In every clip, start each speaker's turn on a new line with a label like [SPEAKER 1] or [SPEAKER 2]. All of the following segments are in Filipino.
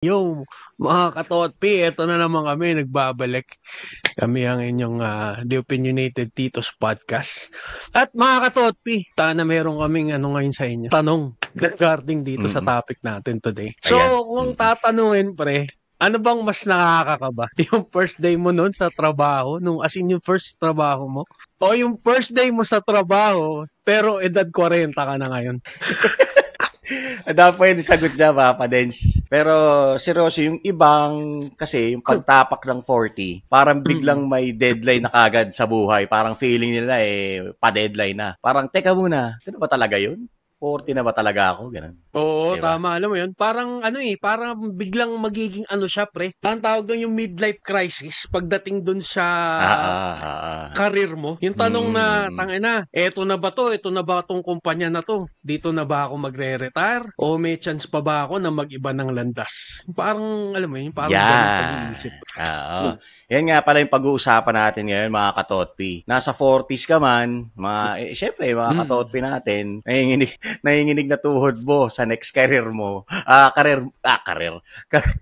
[SPEAKER 1] Yo, mga katotpi, eto na naman kami, nagbabalik. Kami ang inyong The Opinionated Titos Podcast. At mga katotpi, na meron kaming ngayon sa inyo. Tanong regarding dito sa topic natin today. So, kung tatanungin pre, ano bang mas nakakakaba? Yung first day mo nun sa trabaho, as in yung first trabaho mo? O yung first day mo sa trabaho, pero edad 40 ka na ngayon?
[SPEAKER 2] Dapat pwede sagot dyan, Papa Dens. Pero seryoso, yung ibang, kasi yung pagtapak ng 40, parang biglang may deadline na kagad sa buhay. Parang feeling nila pa-deadline na. Parang, teka muna, ito ba talaga yun? 40 na ba talaga ako? Ganun.
[SPEAKER 1] Oo, diba? Tama. Alam mo yun, parang parang biglang magiging siya, pre. Ang tawag doon yung midlife crisis pagdating doon sa career mo. Yung tanong na, tangina, eto na ba to? Eto na ba tong kumpanya na to? Dito na ba ako magre-retire? O may chance pa ba ako na mag-iba ng landas? Parang, alam mo yun, parang pag-iisip.
[SPEAKER 2] Yan nga pala yung pag-uusapan natin ngayon, mga katotpi. Nasa 40s ka man, syempre, mga katotpi natin, nanginginig na tuhod mo sa next career mo,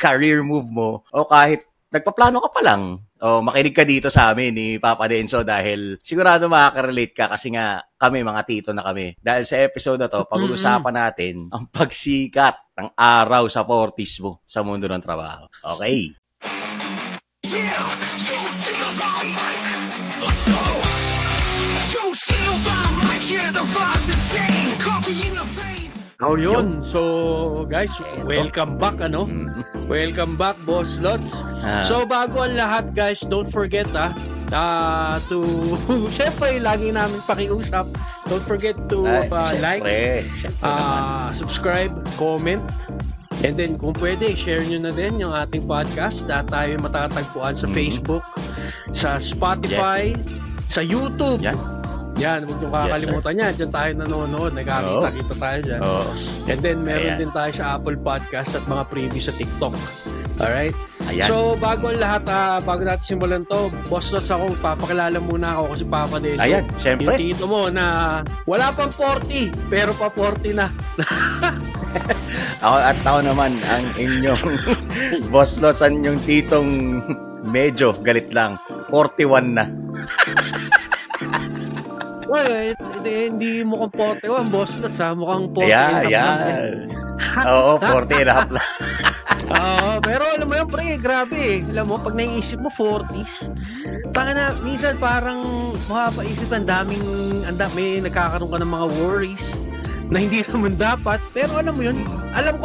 [SPEAKER 2] career move mo, o kahit nagpaplano ka pa lang, o makinig ka dito sa amin ni Papa Denso dahil sigurado makaka-relate ka kasi nga kami, mga tito na kami. Dahil sa episode na to, pag-uusapan natin ang pagsikat ng araw sa 40s mo sa mundo ng trabaho. Okay? Yeah, two singles on mic. Let's go. Two singles on mic. Yeah, the vibe's insane. Coffee in the vein.
[SPEAKER 1] Oh, yun. So, guys, welcome back, Welcome back, Boss Lots. So, bago ang lahat, guys, don't forget, to, syempre, lagi namin pakiusap. Don't forget to like, subscribe, comment, and then kung pwede, share nyo na din yung ating podcast na tayo matatagpuan sa Facebook, sa Spotify, sa YouTube. Yan, huwag nyo kakalimutan yan. Diyan tayo nanonood. Nagkakita-kita tayo dyan. And then, meron din tayo sa Apple Podcast at mga previews sa TikTok. Alright? So, bago ang lahat, bago natin simulan to, Boss Lots, ako, papakilala muna ako kasi Papa Denso.
[SPEAKER 2] Ayan, syempre.
[SPEAKER 1] Yung tito mo na wala pang 40, pero pa 40 na.
[SPEAKER 2] Ako naman ang inyong Boss Lots, ang inyong titong medyo galit lang. 41 na.
[SPEAKER 1] Well, hindi mo kang 41, Boss Lots, mukhang 40
[SPEAKER 2] Oo, 40 and a half lang.
[SPEAKER 1] Pero alam mo yun, pre, grabe. Alam mo, pag naiisip mo 40s, na, minsan parang makapaisip, may nagkakaroon ka ng mga worries na hindi naman dapat. Pero alam mo yun, alam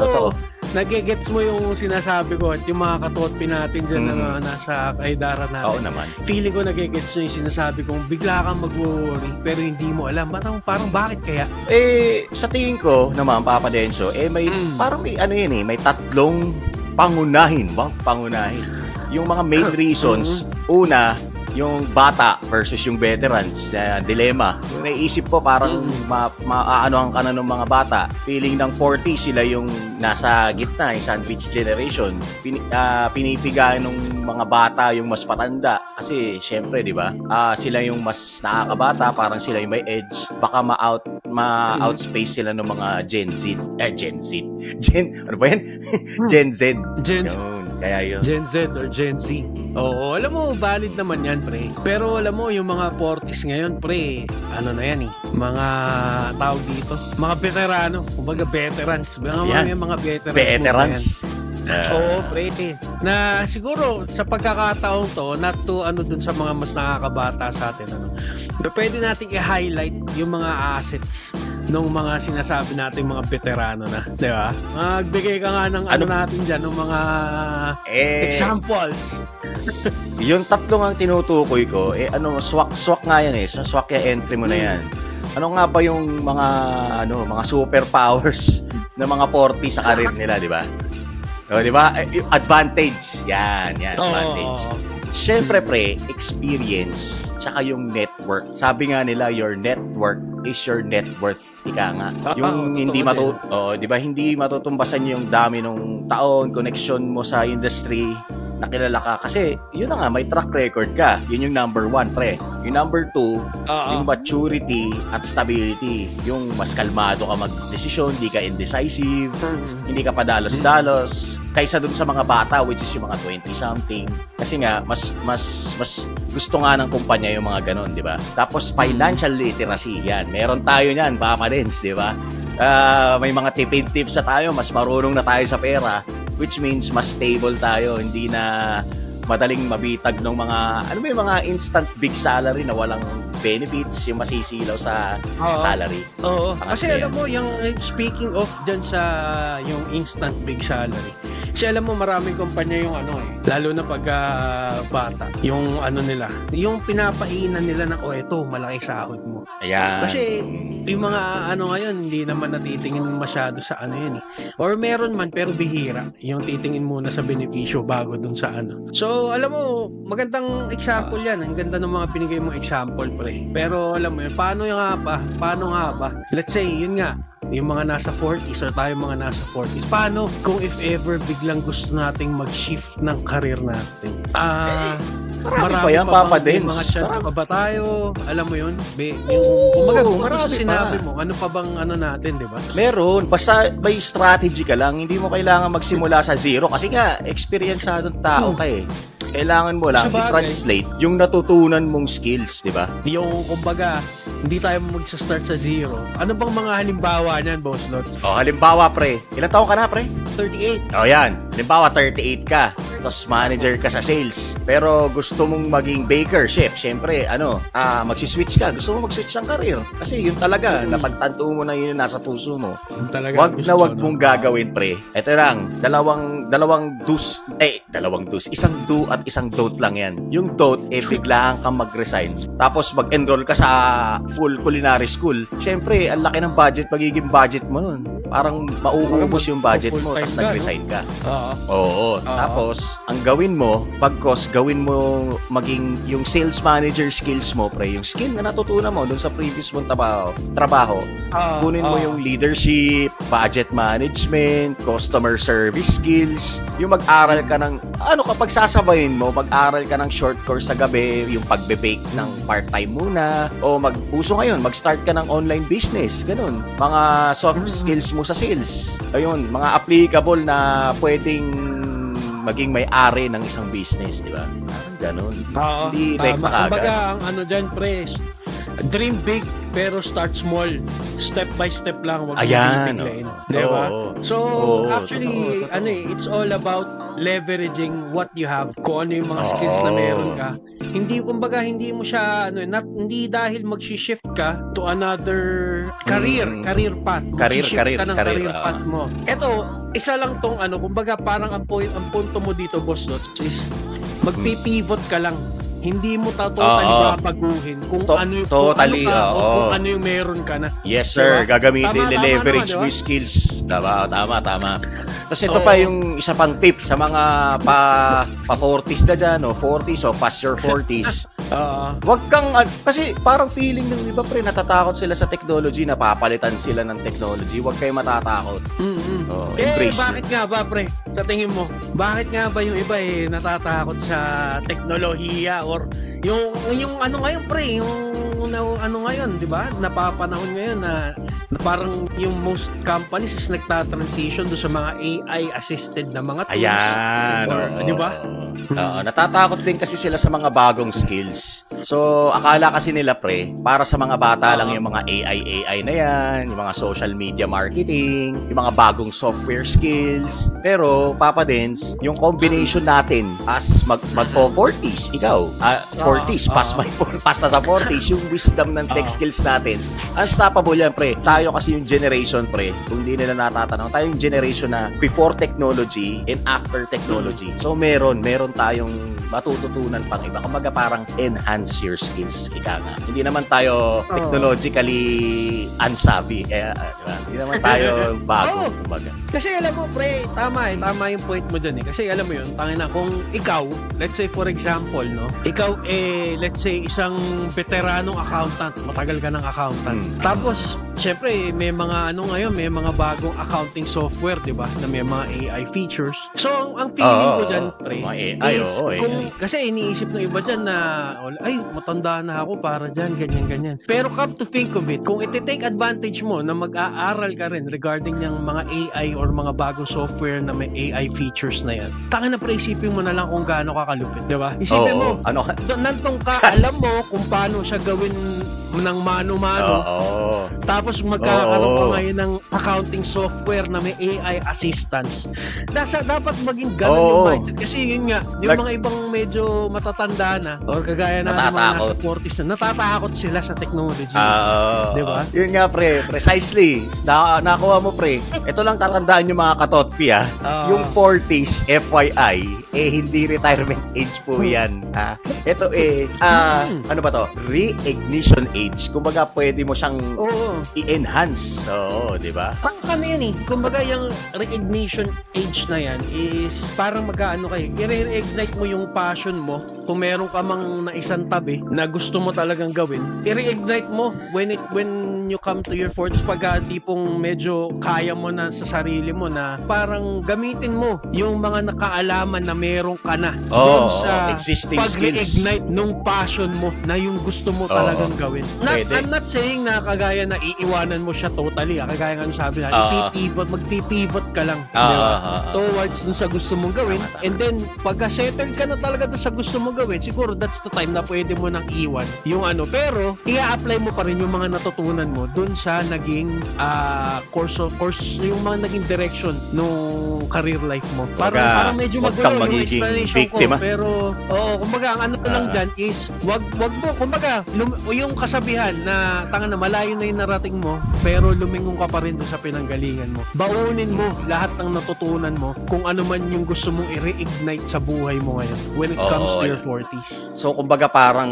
[SPEAKER 1] ko, nagigets mo yung sinasabi ko at yung mga katotpi natin dyan na nasa kaidaran natin.
[SPEAKER 2] Oo naman.
[SPEAKER 1] Feeling ko nagigets mo yung sinasabi kong bigla kang mag-worry pero hindi mo alam. Parang bakit kaya?
[SPEAKER 2] Sa tingin ko naman, Papa Denso, may parang may tatlong pangunahin. Yung mga main reasons, una, yung bata versus yung veterans, dilemma. Yung naisip ko parang maaanohan ka na ng mga bata. Feeling ng 40 sila yung nasa gitna, yung sandwich generation. Pinipigayan ng mga bata yung mas patanda. Kasi syempre, di ba? Sila yung mas nakakabata, parang sila yung may edge. Baka ma-outspace sila ng mga Gen Z. Ano ba yan? Gen Z. Kaya yun.
[SPEAKER 1] Gen Z or Gen Z. Oo, alam mo, valid naman yan, pre. Pero alam mo, yung mga 40s ngayon, pre, na yan mga tawag dito, mga veterano, kumbaga veterans. Mga veterans. Oo, pre. Na siguro, sa pagkakataon to, not to dun sa mga mas nakakabata sa atin, pwede natin i-highlight yung mga assets ng mga sinasabi natin mga veterano na, di ba? Magbigay ka nga ng natin dyan, ng mga examples.
[SPEAKER 2] Yung tatlong ang tinutukoy ko, swak nga yan sa swak yung entry mo na yan. Ano nga ba yung mga superpowers ng mga 40 sa career nila, di ba? Di ba? Advantage. Yan, advantage. Syempre, pre, experience tsaka yung network. Sabi nga nila, your network is your net worth. Ika nga. Yung hindi di ba, hindi matutumbasan yung dami ng taon, connection mo sa industry, nakilala ka. Kasi, yun na nga, may track record ka. Yun yung number 1, pre. Yung number 2, yung maturity at stability. Yung mas kalmado ka mag-desisyon, hindi ka indecisive, hindi ka padalos-dalos. Kaysa dun sa mga bata, which is yung mga 20-something. Kasi nga, mas gusto nga ng kumpanya yung mga ganun, di ba? Tapos, financial literacy, yan. Meron tayo niyan, Papa Dens, di ba? May mga tipid tips na tayo, mas marunong na tayo sa pera, which means mas stable tayo, hindi na madaling mabitag ng mga, ano ba yung mga instant big salary na walang benefits, yung masisilaw sa salary.
[SPEAKER 1] Oo. Kasi alam mo, yung speaking of dyan sa yung instant big salary, kasi alam mo, maraming kumpanya yung lalo na pag bata, yung nila, yung pinapainan nila na, eto, malaki sahod mo.
[SPEAKER 2] Ayan.
[SPEAKER 1] Kasi, yung mga ngayon, hindi naman natitingin masyado sa yun eh. Or meron man, pero bihira. Yung titingin muna sa benepisyo bago dun sa So, alam mo, magandang example yan. Ang ganda ng mga binigay mong example, pre. Pero, alam mo yun, paano nga ba? Let's say, yun nga, yung mga nasa 40s or tayo mga nasa 40s. Paano kung if ever biglang gusto nating mag-shift ng career natin?
[SPEAKER 2] Marami pa yan, Papa Dens.
[SPEAKER 1] Mga chance pa ba tayo? Alam mo yun? Kung sa sinabi mo, ano pa bang natin, di ba?
[SPEAKER 2] Meron. Basta may strategy ka lang. Hindi mo kailangan magsimula sa zero. Kasi nga, experienceadong tao ka eh. Kailangan mo lang i-translate yung natutunan mong skills, di ba?
[SPEAKER 1] Yung, kumbaga, hindi tayo magsa-start sa zero. Ano bang mga halimbawa niyan, Boss Lots?
[SPEAKER 2] Halimbawa, pre. Ilang taon ka na, pre?
[SPEAKER 1] 38.
[SPEAKER 2] Yan. Halimbawa, 38 ka. Tapos manager ka sa sales. Pero gusto mong maging baker, chef. Siyempre, magsiswitch ka. Gusto mo mag-switch ng career. Kasi yun talaga, napagtanto mo na yun nasa puso mo. Wag mong gagawin, pre. Ito lang, dalawang do's. Isang do at isang don't lang yan. Yung don't, biglaan kang mag-resign. Tapos mag-enroll ka sa full culinary school. Siyempre, ang laki ng budget, magiging budget mo nun. Parang mauubos yung budget mo, tapos nag-resign ka. Oo. Tapos, ang gawin mo, gawin mo maging yung sales manager skills mo, pre. Yung skill na natutunan mo dun sa previous mong trabaho. Kunin mo yung leadership, budget management, customer service skills. Yung mag-aral ka ng, kapag sasabayin mo, mag-aral ka ng short course sa gabi, yung pagbe-bake ng part-time muna, o uso ngayon, mag-start ka ng online business. Ganun. Mga soft skills mo sa sales. Ayun, mga applicable na pwedeng maging may-ari ng isang business, di ba? Ganun. Hindi rekta ka agad.
[SPEAKER 1] Kumbaga, ang dyan, pre, dream big, pero start small. Step by step lang, wag mo biglayin. Di ba? So, actually, it's all about leveraging what you have. Kung ano yung mga skills na meron ka. Hindi mo siya, hindi dahil mag-shift ka to another career path. Mag-shift ka ng career path mo. Ito, isa lang tong kumbaga parang ang punto mo dito, Boss Lots, is magpipivot ka lang. Hindi mo totally babaguhin kung ano yung meron ka na.
[SPEAKER 2] Yes, sir. Diba? Gagamitin, leverage mo yung skills. Tama. Tapos ito pa yung isa pang tip sa mga pa-40s na dyan, 40s o past your 40s. Wag kang, kasi parang feeling ng iba, pre, natatakot sila sa technology, napapalitan sila ng technology. Wag kayo matatakot. Embrace
[SPEAKER 1] bakit nga ba, pre? Sa tingin mo, bakit nga ba yung iba natatakot sa teknolohiya or yung ngayon, pre, ngayon, di ba? Napapanahon ngayon na parang yung most companies is nagta-transition do sa mga AI-assisted na mga tools.
[SPEAKER 2] Ayan.
[SPEAKER 1] Di ba?
[SPEAKER 2] Natatakot din kasi sila sa mga bagong skills. So, akala kasi nila, pre, para sa mga bata lang yung mga AI na yan, yung mga social media marketing, yung mga bagong software skills. Pero, Papa Dens, yung combination natin as mag-40s, ikaw, 40s, pasta sa 40s, yung wisdom ng tech skills natin, unstoppable yan, pre. Tayo kasi yung generation, pre, kung hindi nila natatanong, tayo yung generation na before technology and after technology. So, meron tayong matututunan pang iba. Kumbaga parang enhance your skills. Ika nga. Hindi naman tayo technologically unsavvy. Kaya, hindi naman tayo bago. Kumbaga.
[SPEAKER 1] Kasi alam mo, pre, tama yung point mo dyan eh. Kasi alam mo yun, tangina, kung ikaw, let's say for example, no, ikaw let's say isang veteranong accountant, matagal ka ng accountant. Tapos, syempre, syempre, may mga ngayon, may mga bagong accounting software, di ba? Na may mga AI features. So, ang feeling ko dyan, pre, is, kasi iniisip ng iba dyan na, ay, matanda na ako para dyan, ganyan. Pero come to think of it, kung iti-take advantage mo na mag-aaral ka rin regarding yung mga AI or mga bagong software na may AI features na yan, taka na pre, isipin mo na lang kung gaano kakalupit, di ba? Isipin mo, nantong ka, alam mo kung paano siya gawin ng mano-mano. Tapos magkakaroon ka ngayon ng accounting software na may AI assistance. Dapat maging ganun yung mindset. Kasi yun nga, yung mga ibang medyo matatanda na or kagaya na mga nasa 40s na, natatakot sila sa technology. Diba?
[SPEAKER 2] Yun nga pre, precisely. Nakuha mo pre. Ito lang tatandaan yung mga katotpi yung 40s, FYI, hindi retirement age po yan. Ito ano ba to? Re-ignition age. Kumbaga, pwede mo siyang i-enhance. Di ba?
[SPEAKER 1] Ano yan kumbaga, yung re-ignition age na yan is parang mag-ano kayo, i-reignite mo yung passion mo. Kung meron ka mang naisang tabi na gusto mo talagang gawin, i-reignite mo when you come to your 40s, pagka tipong medyo kaya mo na sa sarili mo na parang gamitin mo yung mga nakaalaman na meron ka na doon sa
[SPEAKER 2] existing
[SPEAKER 1] pag-reignite nung passion mo na yung gusto mo talagang gawin. I'm not saying na kagaya na iiwanan mo siya totally. Kagaya nga sabi na, magpipivot ka lang towards dun sa gusto mong gawin. And then, pagka settle ka na talaga dun sa gusto mong gawin, siguro that's the time na pwede mo nang iwan yung pero i-apply mo pa rin yung mga natutunan mo dun sa naging course, yung mga naging direction nung career life mo. Parang medyo magulo yung explanation ko. Pero, kumbaga, ang lang dyan is, wag mo, kumbaga, yung kasabihan na tanga na malayo na yung narating mo, pero lumingon ka pa rin doon sa pinanggalingan mo. Baunin mo lahat ng natutunan mo kung ano man yung gusto mong i-reignite sa buhay mo ngayon when it comes to your 40s.
[SPEAKER 2] So, kumbaga parang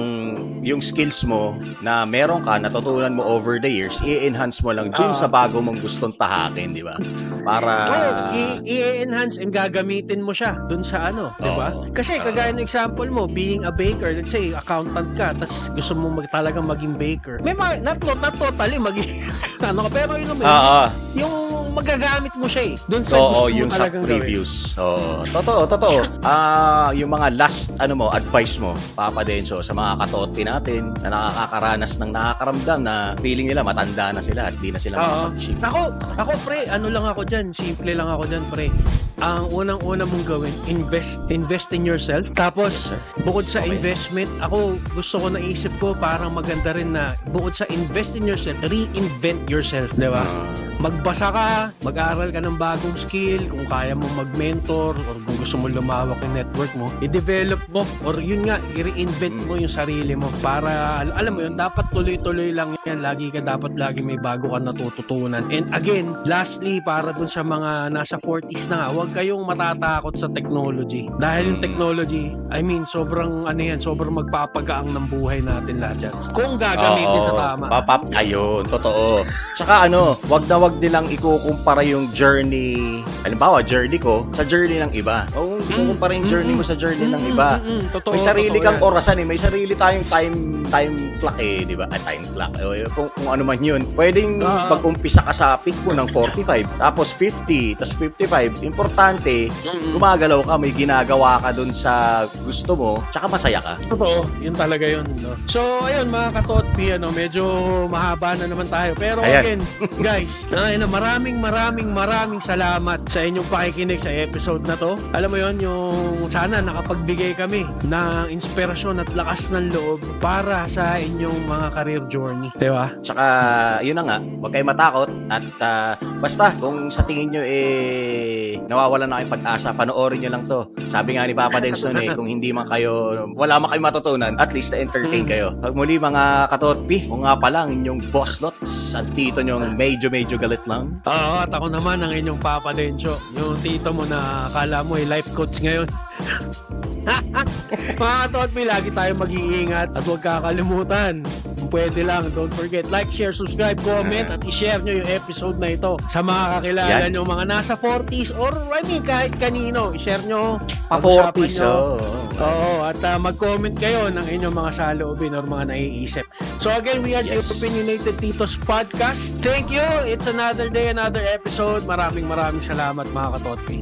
[SPEAKER 2] yung skills mo na meron ka, natutunan mo over the years, i-enhance mo lang dun sa bago mong gustong tahakin, di ba? Para...
[SPEAKER 1] i-enhance and gagamitin mo siya dun sa di ba? Kasi kagaya ng example mo, being a baker, let's say, accountant ka, tas gusto mo talagang maging baker. May not totally maging pero yun naman, yung magagamit mo siya doon sa gusto mo talagang
[SPEAKER 2] previews. Totoo. Yung mga last advice mo, Papa Denso, sa mga katootpi natin na nakakaranas ng nakakaramdam na feeling nila matanda na sila at di na sila makapag-shift.
[SPEAKER 1] Ako pre, lang ako dyan, simple lang ako dyan pre. Ang unang-una mong gawin, invest in yourself. Tapos, bukod sa investment, ako gusto ko naisip ko parang maganda rin na bukod sa invest in yourself, reinvent yourself, di ba? Magbasa ka, mag-aral ka ng bagong skill, kung kaya mo mag-mentor or kung gusto mo lumawak yung network mo, i-develop mo or yun nga, i-reinvent mo yung sarili mo para, alam mo yun, dapat tuloy-tuloy lang yan. Lagi may bago ka natututunan. And again, lastly, para dun sa mga nasa 40s na nga, huwag kayong matatakot sa technology. Dahil yung technology, sobrang sobrang magpapagaang ng buhay natin lahat yan. Kung gagamitin sa tama.
[SPEAKER 2] Ayun, totoo. Tsaka wag nilang ikukumpara yung journey, halimbawa, journey ko sa journey ng iba. O kung kukumpara yung journey mo sa journey ng iba. May sarili kang orasan may sarili tayong time clock di ba? Time clock. Kung ano man yun. Pwedeng mag-umpisa ka sa peak mo ng 45, tapos 50, tapos 55. Importante, gumagalaw ka, may ginagawa ka dun sa gusto mo, tsaka masaya ka.
[SPEAKER 1] Totoo, yun talaga yun. No? So, ayun mga katotpi, medyo mahaba na naman tayo. Pero again, guys, maraming salamat sa inyong pakikinig sa episode na to. Alam mo yun, yung sana nakapagbigay kami ng inspirasyon at lakas ng loob para sa inyong mga career journey. Diba?
[SPEAKER 2] Tsaka, yun na nga, huwag kayo matakot at basta, kung sa tingin nyo nawawalan na kayong pag-asa, panoorin nyo lang to. Sabi nga ni Papa Dens nun kung hindi man kayo, wala man kayo matutunan, at least na-entertain kayo. Muli mga katotpi, kung nga pa lang inyong boss lots at tito nyong medyo galit lang.
[SPEAKER 1] At ako naman ang inyong Papa Denso, yung tito mo na akala mo life coach ngayon. Mga Totpi, lagi tayong mag-iingat at huwag kakalimutan. Kung pwede lang, don't forget, like, share, subscribe, comment, at i-share nyo yung episode na ito sa mga kakilala nyo, mga nasa 40s, or I mean, kahit kanino, i-share nyo.
[SPEAKER 2] Pa-40s,
[SPEAKER 1] Oo, at mag-comment kayo ng inyong mga saloobin or mga naiisip. So again, we are the Opinionated Titos Podcast. Thank you. It's another day, another episode. Maraming salamat mga Katotpi.